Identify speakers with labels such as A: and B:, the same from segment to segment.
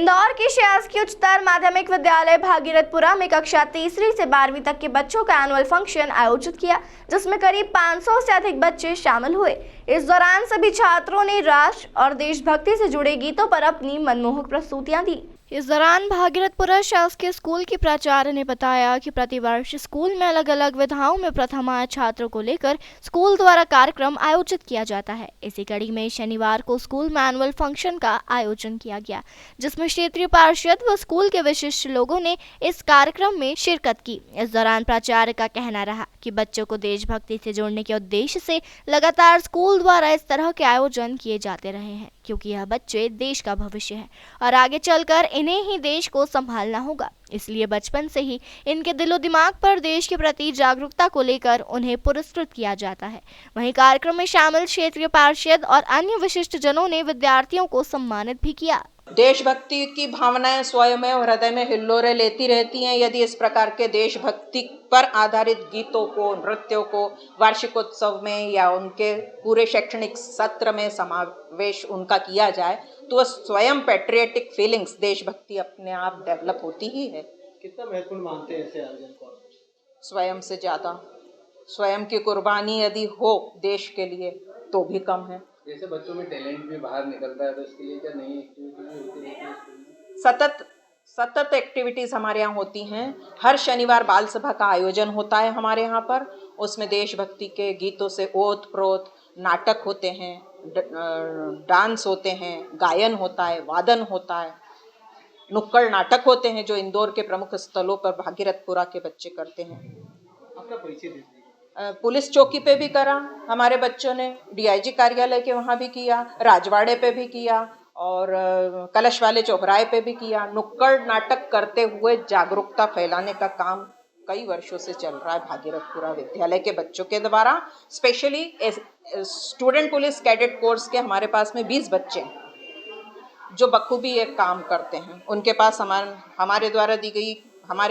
A: इंदौर के शासकीय उच्चतर माध्यमिक विद्यालय भागीरथपुरा में कक्षा तीसरी से 12वीं तक के बच्चों का एनुअल फंक्शन आयोजित किया, जिसमें करीब 500 से अधिक बच्चे शामिल हुए। इस दौरान सभी छात्रों ने राष्ट्र और देशभक्ति से जुड़े गीतों पर अपनी मनमोहक प्रस्तुतियां दी। इस दौरान भागीरथपुरा शासकीय स्कूल की प्राचार्य ने बताया कि प्रतिवर्ष स्कूल में अलग अलग विधाओं में प्रथम आए छात्रों को लेकर स्कूल द्वारा कार्यक्रम आयोजित किया जाता है। इसी कड़ी में शनिवार को स्कूल में एनुअल फंक्शन का आयोजन किया गया, जिसमें क्षेत्रीय पार्षद व स्कूल के विशिष्ट लोगों ने इस कार्यक्रम में शिरकत की। इस दौरान प्राचार्य का कहना रहा कि बच्चों को देशभक्ति से जोड़ने के उद्देश्य से लगातार स्कूल द्वारा इस तरह के आयोजन किए जाते रहे हैं, क्योंकि यह बच्चे देश का भविष्य है और आगे चलकर इन्हें ही देश को संभालना होगा। इसलिए बचपन से ही इनके दिलो दिमाग पर देश के प्रति जागरूकता को लेकर उन्हें पुरस्कृत किया जाता है। वहीं कार्यक्रम में शामिल क्षेत्रीय पार्षद और अन्य विशिष्ट जनों ने विद्यार्थियों को सम्मानित भी किया।
B: देशभक्ति की भावनाएं स्वयं और हृदय में हिल्लोरें लेती रहती हैं। यदि इस प्रकार के देशभक्ति पर आधारित गीतों को, नृत्यों को वार्षिकोत्सव में या उनके पूरे शैक्षणिक सत्र में समावेश उनका किया जाए तो स्वयं पैट्रियटिक फीलिंग्स, देशभक्ति अपने आप डेवलप होती ही है।
C: कितना महत्वपूर्ण मानते हैं ऐसे आयोजन को?
B: स्वयं से ज़्यादा, स्वयं की कुर्बानी यदि हो देश के लिए तो भी कम है।
C: जैसे बच्चों में टैलेंट भी बाहर निकलता है तो इसके लिए क्या नई एक्टिविटीज होती रहती है?
B: सतत एक्टिविटीज़ हमारे यहाँ होती हैं। हर शनिवार बाल सभा का आयोजन होता है हमारे यहाँ पर। उसमें देशभक्ति के गीतों से ओत प्रोत, नाटक होते हैं, डांस होते हैं, गायन होता है, वादन होता है, नुक्कड़ नाटक होते हैं जो इंदौर के प्रमुख स्थलों पर भागीरथपुरा के बच्चे करते हैं।
C: अपना परिचय दीजिए।
B: पुलिस चौकी पे भी करा हमारे बच्चों ने, डीआईजी कार्यालय के वहाँ भी किया, राजवाड़े पे भी किया और कलश वाले चौराहे पे भी किया। नुक्कड़ नाटक करते हुए जागरूकता फैलाने का काम कई वर्षों से चल रहा है भागीरथपुरा विद्यालय के बच्चों के द्वारा। Specially student police cadet course के हमारे पास में 20 बच्चे जो बखूबी एक काम करते हैं। उनके पास हमारे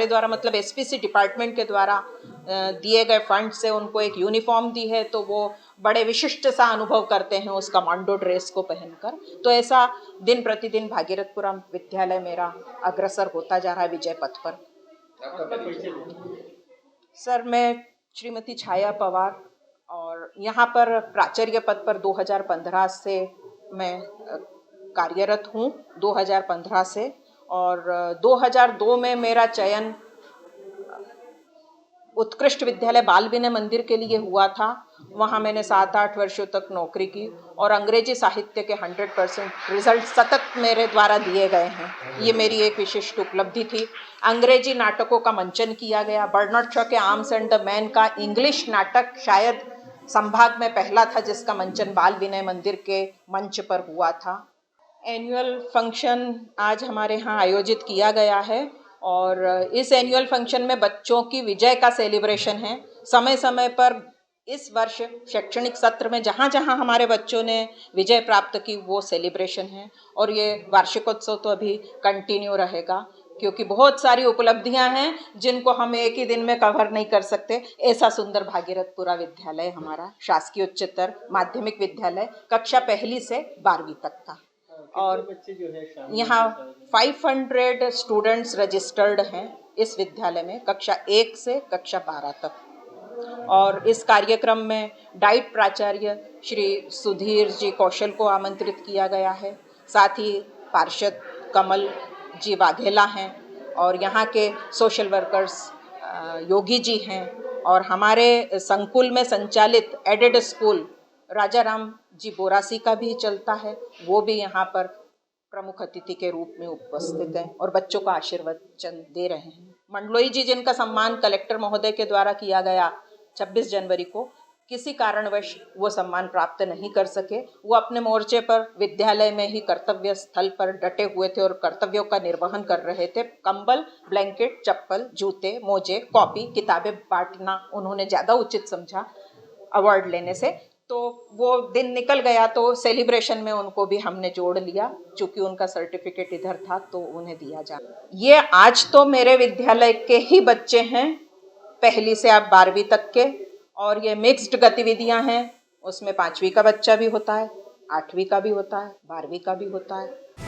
B: द्वारा मतलब एसपीसी डिपार्टमेंट के द्वारा दिए गए फंड से उनको एक यूनिफॉर्म दी है, तो वो बड़े विशिष्ट सा अनुभव करते हैं उस कमांडो ड्रेस को पहनकर। तो ऐसा दिन प्रतिदिन भागीरथपुरा विद्यालय मेरा अग्रसर होता जा रहा है विजय पथ पर। सर, मैं श्रीमती छाया पवार और यहाँ पर प्राचार्य पद पर 2015 से मैं कार्यरत हूँ, 2015 से। और 2002 में मेरा चयन उत्कृष्ट विद्यालय बाल विनय मंदिर के लिए हुआ था। वहाँ मैंने 7-8 वर्षों तक नौकरी की और अंग्रेजी साहित्य के 100% रिजल्ट सतत मेरे द्वारा दिए गए हैं। ये मेरी एक विशिष्ट उपलब्धि थी। अंग्रेजी नाटकों का मंचन किया गया। बर्नार्ड शॉ के आर्म्स एंड द मैन का इंग्लिश नाटक शायद संभाग में पहला था जिसका मंचन बाल विनय मंदिर के मंच पर हुआ था। एनुअल फंक्शन आज हमारे यहाँ आयोजित किया गया है और इस एनुअल फंक्शन में बच्चों की विजय का सेलिब्रेशन है। समय समय पर इस वर्ष शैक्षणिक सत्र में जहाँ जहाँ हमारे बच्चों ने विजय प्राप्त की वो सेलिब्रेशन है और ये वार्षिकोत्सव तो अभी कंटिन्यू रहेगा, क्योंकि बहुत सारी उपलब्धियां हैं जिनको हम एक ही दिन में कवर नहीं कर सकते। ऐसा सुंदर भागीरथपुरा विद्यालय हमारा शासकीय उच्चतर माध्यमिक विद्यालय कक्षा 1 से 12वीं तक था और यहाँ 500 स्टूडेंट्स रजिस्टर्ड हैं इस विद्यालय में कक्षा 1 से कक्षा 12 तक। और इस कार्यक्रम में डाइट प्राचार्य श्री सुधीर जी कौशल को आमंत्रित किया गया है। साथ ही पार्षद कमल जी वाघेला हैं और यहाँ के सोशल वर्कर्स योगी जी हैं और हमारे संकुल में संचालित एडेड स्कूल राजा राम जी बोरासी का भी चलता है, वो भी यहाँ पर प्रमुख अतिथि के रूप में उपस्थित हैं और बच्चों का आशीर्वचन दे रहे हैं। मंडलोई जी, जिनका सम्मान कलेक्टर महोदय के द्वारा किया गया 26 जनवरी को, किसी कारणवश वो सम्मान प्राप्त नहीं कर सके। वो अपने मोर्चे पर विद्यालय में ही कर्तव्य स्थल पर डटे हुए थे और कर्तव्यों का निर्वहन कर रहे थे। कंबल, ब्लैंकेट, चप्पल, जूते, मोजे, कॉपी, किताबें बांटना उन्होंने ज़्यादा उचित समझा अवार्ड लेने से। तो वो दिन निकल गया तो सेलिब्रेशन में उनको भी हमने जोड़ लिया, चूँकि उनका सर्टिफिकेट इधर था तो उन्हें दिया जा। ये आज तो मेरे विद्यालय के ही बच्चे हैं, 1 से आप 12वीं तक के, और ये मिक्स्ड गतिविधियां हैं। उसमें 5वीं का बच्चा भी होता है, 8वीं का भी होता है, 12वीं का भी होता है।